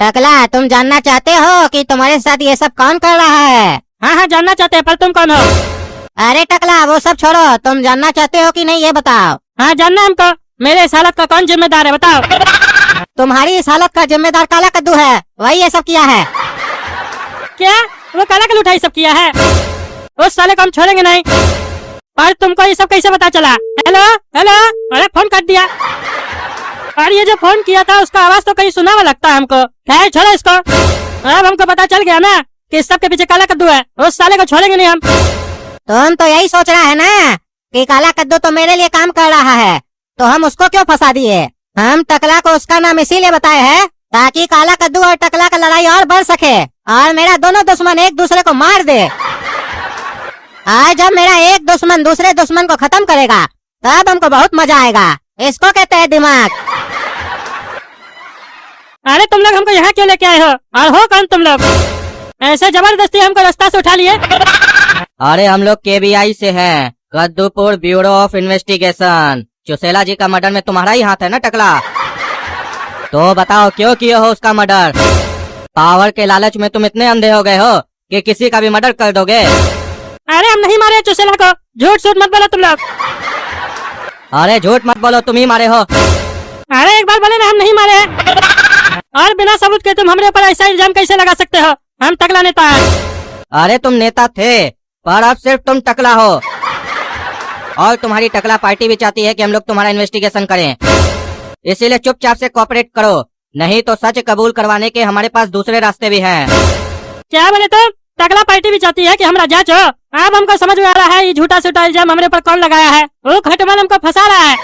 टकला, तुम जानना चाहते हो कि तुम्हारे साथ ये सब कौन कर रहा है? हाँ हाँ जानना चाहते हैं, पर तुम कौन हो? अरे टकला, वो सब छोड़ो, तुम जानना चाहते हो कि नहीं ये बताओ। हाँ जानना हमको। मेरे इस हालत का कौन जिम्मेदार है बताओ। तुम्हारी इस हालत का जिम्मेदार काला कद्दू है, वही ये सब किया है। क्या वो काला कल उठाई सब किया है? उस साले को हम छोड़ेंगे नहीं। और तुमको ये सब कैसे पता चला? हेलो हेलो, अरे फोन काट दिया। और ये जो फोन किया था उसका आवाज तो कहीं सुना हुआ लगता है हमको। खैर छोड़ो इसको। अब हमको पता चल गया ना कि इस सब के पीछे काला कद्दू है। उस साले को छोड़ेंगे नहीं हम। तुम तो यही सोच रहा है ना कि काला कद्दू तो मेरे लिए काम कर रहा है, तो हम उसको क्यों फंसा दिए? हम टकला को उसका नाम इसीलिए बताए हैं ताकि काला कद्दू और टकला का लड़ाई और बढ़ सके और मेरा दोनों दुश्मन एक दूसरे को मार दे। आज जब मेरा एक दुश्मन दूसरे दुश्मन को खत्म करेगा तब हमको बहुत मजा आएगा। इसको कहते हैं दिमाग। अरे तुम लोग हमको यहाँ क्यों लेके आए हो? और हो कौन तुम लोग? ऐसे जबरदस्ती हमको रास्ता से उठा लिए? अरे हम लोग KBI से हैं, कद्दूपुर ब्यूरो ऑफ इन्वेस्टिगेशन। चुसेला जी का मर्डर में तुम्हारा ही हाथ है ना टकला? तो बताओ क्यों किए हो उसका मर्डर? पावर के लालच में तुम इतने अंधे हो गए हो कि किसी का भी मर्डर कर दोगे? अरे हम नहीं मारे चुसेला को। झूठ सूट मत बोलो तुम लोग। अरे झूठ मत बोलो, तुम ही मारे हो। अरे एक बार बोले ना हम नहीं मारे हैं। और बिना सबूत के तुम हमारे ऊपर ऐसा इल्जाम कैसे लगा सकते हो? हम टकला नेता हैं। अरे तुम नेता थे, पर अब सिर्फ तुम टकला हो। और तुम्हारी टकला पार्टी भी चाहती है कि हम लोग तुम्हारा इन्वेस्टिगेशन करें, इसीलिए चुपचाप से कोऑपरेट करो, नहीं तो सच कबूल करवाने के हमारे पास दूसरे रास्ते भी हैं। क्या बोले तुम? टकला पार्टी भी चाहती है कि हमारा जांच हो? अब हमको समझ में आ रहा है ये झूठा सूठा इल्जाम हमारे ऊपर कौन लगाया है। वो खटमल हमको फंसा रहा है।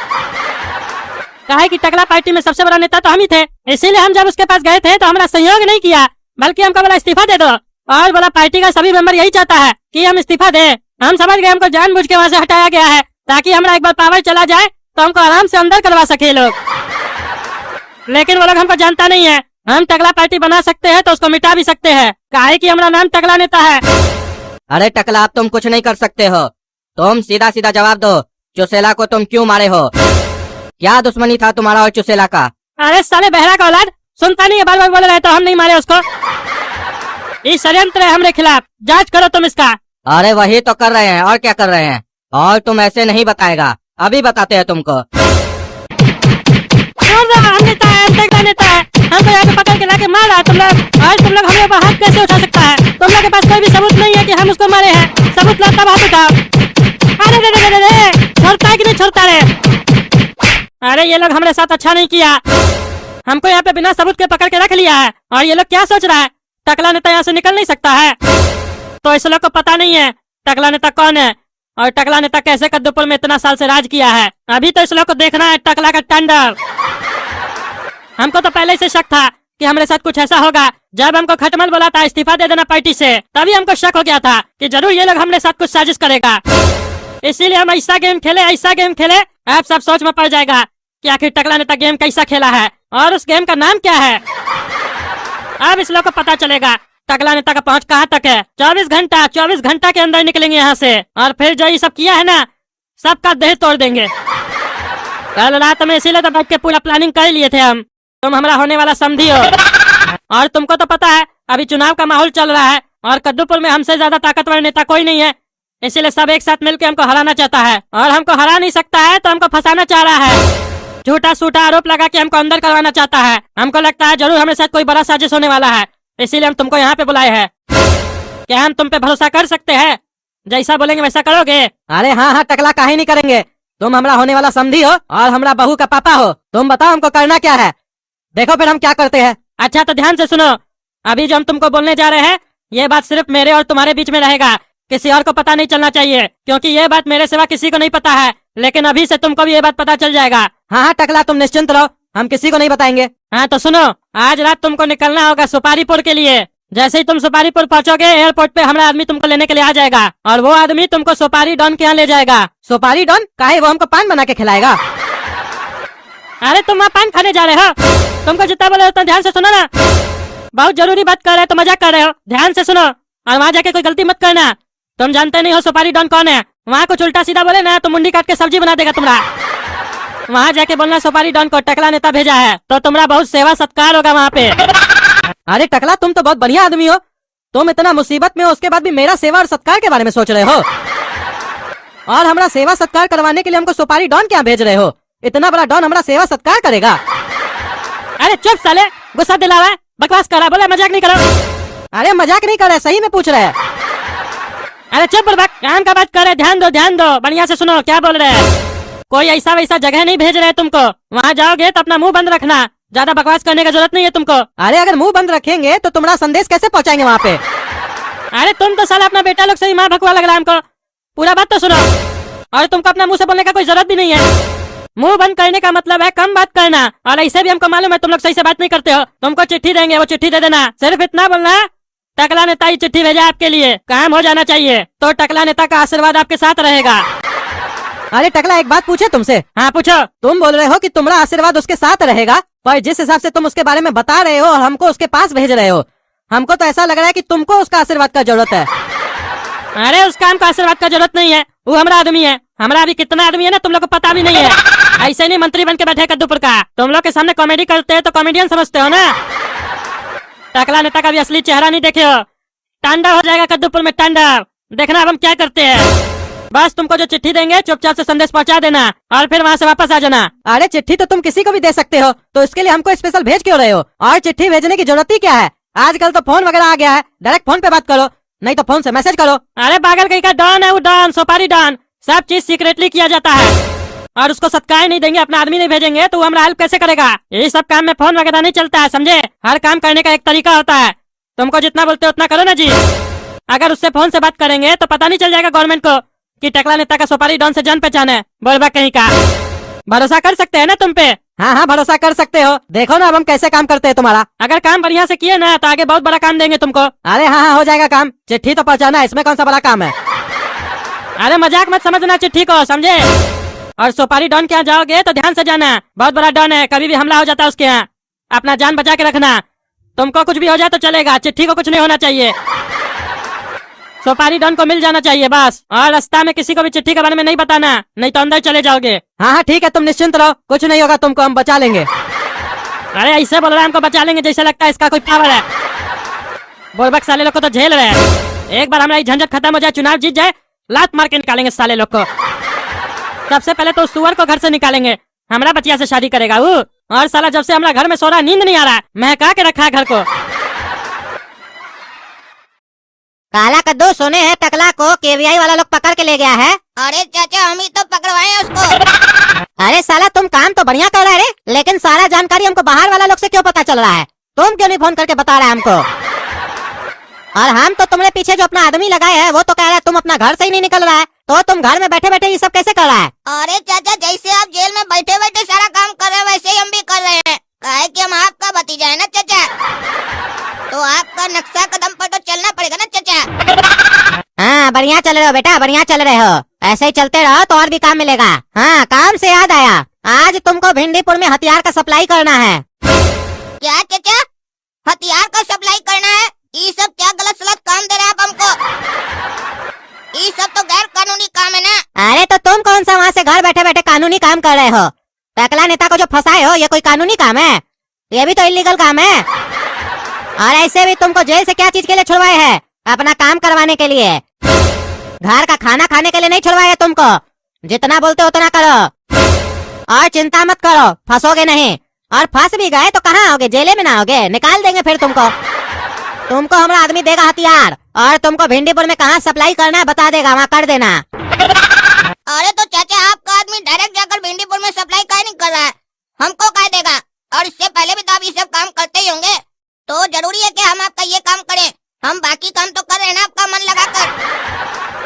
कहा कि टकला पार्टी में सबसे बड़ा नेता तो हम ही थे, इसीलिए हम जब उसके पास गए थे तो हमारा सहयोग नहीं किया, बल्कि हमको बोला इस्तीफा दे दो। और बोला पार्टी का सभी मेंबर यही चाहता है कि हम इस्तीफा दे। हम समझ गए हमको जानबूझ के वहाँ से हटाया गया है ताकि हमारा एक बार पावर चला जाए तो हमको आराम से अंदर करवा सके लोग। लेकिन वो लोग हमको जानता नहीं है। हम टकला पार्टी बना सकते हैं तो उसको मिटा भी सकते हैं, काहे कि हमारा नाम टकला नेता है। अरे टकला, अब तुम कुछ नहीं कर सकते हो। तुम सीधा सीधा जवाब दो, चुसेला को तुम क्यों मारे हो? क्या दुश्मनी था तुम्हारा और चुसेला का? अरे साले बहरा का औलाद, सुनता नहीं है, बार बार बोल रहे तो हम नहीं मारे उसको। ये षड्यंत्र है हमारे खिलाफ, जांच करो तुम इसका। अरे वही तो कर रहे हैं, और क्या कर रहे हैं? और तुम ऐसे नहीं बताएगा, अभी बताते हैं तुमको। हम नेता है, हम टकला नेता है। हमको यहाँ पे पकड़ के लाके मार रहा है तुम लोग। और तुम लोग हमारे ऊपर हाथ कैसे उठा सकता है? तुम लोग के पास कोई भी सबूत नहीं है कि हम उसको मारे हैं। सबूत ला तब हाथ उठाओ। अरे रे रे रे रे, छोड़ता है कि नहीं छोड़ता रे? अरे ये लोग हमारे साथ अच्छा नहीं किया, हमको यहाँ पे बिना सबूत के पकड़ के रख लिया है। और ये लोग क्या सोच रहा है? टकला नेता यहाँ से निकल नहीं सकता है। तो इस लोग को पता नहीं है टकला नेता कौन है और टकला नेता कैसे कद्दूपुर में इतना साल से राज किया है। अभी तो इस लोग को देखना है टकला का टेंडर। हमको तो पहले से शक था कि हमारे साथ कुछ ऐसा होगा। जब हमको खटमल बोला था इस्तीफा दे देना पार्टी से, तभी हमको शक हो गया था कि जरूर ये लोग हमारे साथ कुछ साजिश करेगा। इसीलिए हम ऐसा गेम खेले। अब सब सोच में पड़ जाएगा कि आखिर टकला नेता गेम कैसा खेला है और उस गेम का नाम क्या है। अब इस लोग को पता चलेगा टकला नेता का पहुंच कहाँ तक है। 24 घंटा के अंदर निकलेंगे यहाँ से और फिर जो ये सब किया है ना, सबका देह तोड़ देंगे। कल रात में इसीलिए तो बैठ के पूरा प्लानिंग कर लिए थे हम। तुम हमारा होने वाला समझी हो। और तुमको तो पता है अभी चुनाव का माहौल चल रहा है और कद्दूपुर में हमसे ज्यादा ताकतवर नेता कोई नहीं है, इसीलिए सब एक साथ मिलकर हमको हराना चाहता है। और हमको हरा नहीं सकता है तो हमको फंसाना चाह रहा है। झूठा सूठा आरोप लगा के हमको अंदर करवाना चाहता है। हमको लगता है जरूर हमारे साथ कोई बड़ा साजिश होने वाला है, इसीलिए हम तुमको यहाँ पे बुलाए हैं। क्या हम तुम पे भरोसा कर सकते हैं? जैसा बोलेंगे वैसा करोगे? अरे हाँ हाँ टकला, काहे नहीं करेंगे। तुम हमारा होने वाला समधी हो और हमारा बहू का पापा हो। तुम बताओ हमको करना क्या है, देखो फिर हम क्या करते हैं। अच्छा तो ध्यान से सुनो, अभी जो हम तुमको बोलने जा रहे हैं ये बात सिर्फ मेरे और तुम्हारे बीच में रहेगा, किसी और को पता नहीं चलना चाहिए, क्योंकि ये बात मेरे सिवा किसी को नहीं पता है। लेकिन अभी से तुमको भी ये बात पता चल जाएगा। हाँ हाँ टकला, तुम निश्चिंत रहो, हम किसी को नहीं बताएंगे। हाँ तो सुनो, आज रात तुमको निकलना होगा सुपारीपुर के लिए। जैसे ही तुम सुपारीपुर पहुंचोगे, एयरपोर्ट पे हमारा आदमी तुमको लेने के लिए आ जाएगा और वो आदमी तुमको सुपारी डॉन के यहाँ ले जाएगा। सुपारी डॉन काहे? वो हमको पान बना के खिलाएगा। अरे तुम वहाँ पान खाने जा रहे हो? तुमको जितना बोले उतना ध्यान से सुनो ना। बहुत जरूरी बात कर रहे हो तो मजाक कर रहे हो, ध्यान से सुनो और वहाँ जाके कोई गलती मत करना। तुम जानते नहीं हो सुपारी डॉन कौन है। वहाँ कुछ उल्टा सीधा बोले ना तो मुंडी काट के सब्जी बना देगा तुम्हारा। वहाँ जाके बोलना सुपारी डॉन को टकला नेता भेजा है, तो तुम्हारा बहुत सेवा सत्कार होगा वहाँ पे। अरे टकला, तुम तो बहुत बढ़िया आदमी हो। तुम इतना मुसीबत में हो, उसके बाद भी मेरा सेवा और सत्कार के बारे में सोच रहे हो, और हमारा सेवा सत्कार करवाने के लिए हमको सुपारी डॉन क्या भेज रहे हो? इतना बड़ा डॉन हमारा सेवा सत्कार करेगा? अरे चुप साले, गुस्सा दिला रहा है, बकवास कर रहा है, बोले मजाक नहीं करो। अरे मजाक नहीं कर रहे, सही में पूछ रहे हैं। अरे चुप बुड़बक, काम का बात कर रहे, ध्यान दो, बढ़िया से सुनो क्या बोल रहे हैं। कोई ऐसा वैसा जगह नहीं भेज रहे तुमको, वहाँ जाओगे तो अपना मुंह बंद रखना, ज्यादा बकवास करने का जरूरत नहीं है तुमको। अरे अगर मुंह बंद रखेंगे तो तुम्हारा संदेश कैसे पहुंचाएंगे वहाँ पे? अरे तुम तो साला अपना बेटा लोग से ही माँ भगवा लग रहा है हमको, पूरा बात तो सुनो। और तुमको अपना मुंह से बोलने का कोई जरूरत भी नहीं है। मुंह बंद करने का मतलब है कम बात करना, और ऐसे भी हमको मालूम है तुम लोग सही से बात नहीं करते हो। तुमको चिट्ठी देंगे, वो चिट्ठी दे देना, सिर्फ इतना बोलना टकला नेता ही चिट्ठी भेजा आपके लिए, काम हो जाना चाहिए, तो टकला नेता का आशीर्वाद आपके साथ रहेगा। अरे टकला, एक बात पूछे तुमसे? हाँ पूछो। तुम बोल रहे हो कि तुम्हारा आशीर्वाद उसके साथ रहेगा, पर जिस हिसाब से तुम उसके बारे में बता रहे हो और हमको उसके पास भेज रहे हो, हमको तो ऐसा लग रहा है कि तुमको उसका आशीर्वाद का जरूरत है। अरे उस काम का आशीर्वाद का जरूरत नहीं है, वो हमारा आदमी है। हमारा अभी कितना आदमी है ना तुम लोग को पता भी नहीं है। ऐसे नहीं मंत्री बन के बैठे कद्दूपुर का, तुम लोग के सामने कॉमेडी करते हैं तो कॉमेडियन समझते हो ना। टकला नेता का भी असली चेहरा नहीं देखे हो, तांडव हो जाएगा कद्दूपुर में, तांडव। देखना अब हम क्या करते हैं। बस तुमको जो चिट्ठी देंगे चुपचाप से संदेश पहुंचा देना, और फिर वहाँ से वापस आ जाना। अरे चिट्ठी तो तुम किसी को भी दे सकते हो, तो इसके लिए हमको स्पेशल भेज क्यों रहे हो? और चिट्ठी भेजने की जरूरत ही क्या है? आजकल तो फोन वगैरह आ गया है, डायरेक्ट फोन पे बात करो, नहीं तो फोन से मैसेज करो। अरे पागल कहीं का डॉन है वो, डॉन, सुपारी डॉन, सब चीज सीक्रेटली किया जाता है, और उसको सत्कार नहीं देंगे, अपना आदमी नहीं भेजेंगे तो वो हमारा हेल्प कैसे करेगा? ये सब काम में फोन वगैरह नहीं चलता है, समझे? हर काम करने का एक तरीका होता है, तुमको जितना बोलते हो उतना करो ना जी। अगर उससे फोन से बात करेंगे तो पता नहीं चल जाएगा गवर्नमेंट को कि टकला नेता का सुपारी डॉन से जान पहचान है। बोलबा कहीं का, भरोसा कर सकते हैं ना तुम पे? हाँ हाँ भरोसा कर सकते हो, देखो ना अब हम कैसे काम करते हैं तुम्हारा। अगर काम बढ़िया से किए ना तो आगे बहुत बड़ा काम देंगे तुमको। अरे हाँ हाँ हो जाएगा काम, चिट्ठी तो पहुंचाना है, इसमें कौन सा बड़ा काम है? अरे मजाक मत समझना चिट्ठी को, समझे? और सुपारी डॉन के यहाँ जाओगे तो ध्यान से जाना, बहुत बड़ा डॉन है, कभी भी हमला हो जाता है उसके यहाँ, अपना जान बचा के रखना। तुमको कुछ भी हो जाए तो चलेगा, चिट्ठी को कुछ नहीं होना चाहिए, सुपारी डॉन को मिल जाना चाहिए बस। और रास्ता में किसी को भी चिट्ठी के बारे में नहीं बताना, नहीं तो अंदर चले जाओगे। हाँ हाँ ठीक है, तुम निश्चिंत रहो, कुछ नहीं होगा तुमको, हम बचा लेंगे। अरे ऐसे बोल रहा है हमको बचा लेंगे, जैसे लगता है इसका कोई पावर है। बोलबक साले लोग को तो झेल रहे हैं, एक बार हमारा झंझट खत्म हो जाए, चुनाव जीत जाए, लात मार के निकालेंगे साले लोग को। सबसे पहले तो सुअर को घर से निकालेंगे, हमारा बचिया से शादी करेगा वो। और साला जब से हमारा घर में सो रहा, नींद नहीं आ रहा, महका के रखा है घर को। काला कद्दू, सुने हैं टकला को केवीआई वाला लोग पकड़ के ले गया है। अरे चाचा, हम ही तो पकड़वाए हैं उसको। अरे साला तुम काम तो बढ़िया कर रहे रे, लेकिन सारा जानकारी हमको बाहर वाला लोग से क्यों पता चल रहा है? तुम क्यों नहीं फोन करके बता रहे हमको? और हम तो तुम्हारे पीछे जो अपना आदमी लगाए है वो तो कह रहा है तुम अपना घर से ही नहीं निकल रहा है, तो तुम घर में बैठे बैठे ये सब कैसे कर रहा है? अरे चाचा, जैसे आप जेल में बैठे बैठे सारा काम कर रहे हैं वैसे ही हम भी कर रहे हैं, काहे कि हम आपका भतीजा है ना चाचा, तो आपका नक्शा कदम पर तो चलना पड़ेगा ना चाचा। हाँ बढ़िया चल रहे हो बेटा, बढ़िया चल रहे हो, ऐसे ही चलते रहो तो और भी काम मिलेगा। हाँ काम से याद आया, आज तुमको भिंडीपुर में हथियार का सप्लाई करना है। क्या चाचा, हथियार का सप्लाई करना है? ये सब क्या गलत सलत काम दे रहे हैं आप हमको? ये सब तो गैर कानूनी काम है ना। अरे तो तुम कौन सा वहाँ से घर बैठे बैठे कानूनी काम कर रहे हो? टकला नेता को जो फंसाए हो ये कोई कानूनी काम है? ये भी तो इलीगल काम है। और ऐसे भी तुमको जेल से क्या चीज के लिए छुड़वाए हैं? अपना काम करवाने के लिए, घर का खाना खाने के लिए नहीं छुड़वाए हैं तुमको। जितना बोलते हो उतना करो, और चिंता मत करो, फंसोगे नहीं, और फंस भी गए तो कहाँ आओगे? जेले में ना होगे, निकाल देंगे फिर तुमको। तुमको हमारा आदमी देगा हथियार, और तुमको भिंडीपुर में कहाँ सप्लाई करना है बता देगा, वहाँ कर देना। अरे तो चाचा, आपका आदमी डायरेक्ट जाकर भिंडीपुर में सप्लाई काहे नहीं कर रहा है? हमको कह देगा, और इससे पहले भी तो आप ये सब काम करते ही होंगे, तो जरूरी है कि हम आपका ये काम करें? हम बाकी काम तो कर रहे हैं ना आपका मन लगाकर,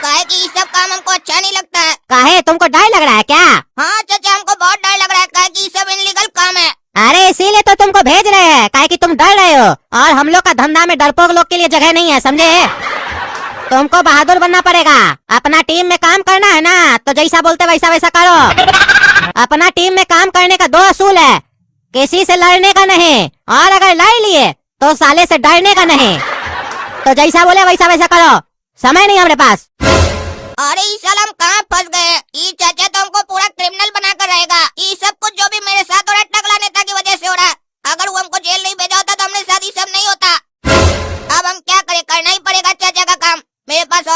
काहे कि ये सब काम हमको अच्छा नहीं लगता है। काहे, तुमको डर लग रहा है क्या? हाँ चाचा, हमको बहुत डर लग रहा है, काहे कि ये सब इनलीगल काम है। अरे इसीलिए तो तुमको भेज रहे हैं, काहे कि तुम डर रहे हो, और हम लोग का धंधा में डरपोक लोग के लिए जगह नहीं है, समझे? तुमको बहादुर बनना पड़ेगा, अपना टीम में काम करना है ना, तो जैसा बोलते वैसा वैसा करो। अपना टीम में काम करने का 2 असूल है, किसी से लड़ने का नहीं, और अगर लड़ लिए तो साले से डरने का नहीं। तो जैसा बोले वैसा वैसा करो, समय नहीं हमारे पास। अरे इस साल हम कहाँ फंस गए? ये चाचा तो हमको पूरा क्रिमिनल बना कर रहेगा। ये सब कुछ जो भी मेरे साथ हो रहा है टकला नेता की वजह से हो रहा है। अगर वो हमको जेल नहीं भेजा होता तो हमने साथ ये सब नहीं होता। मेरे पास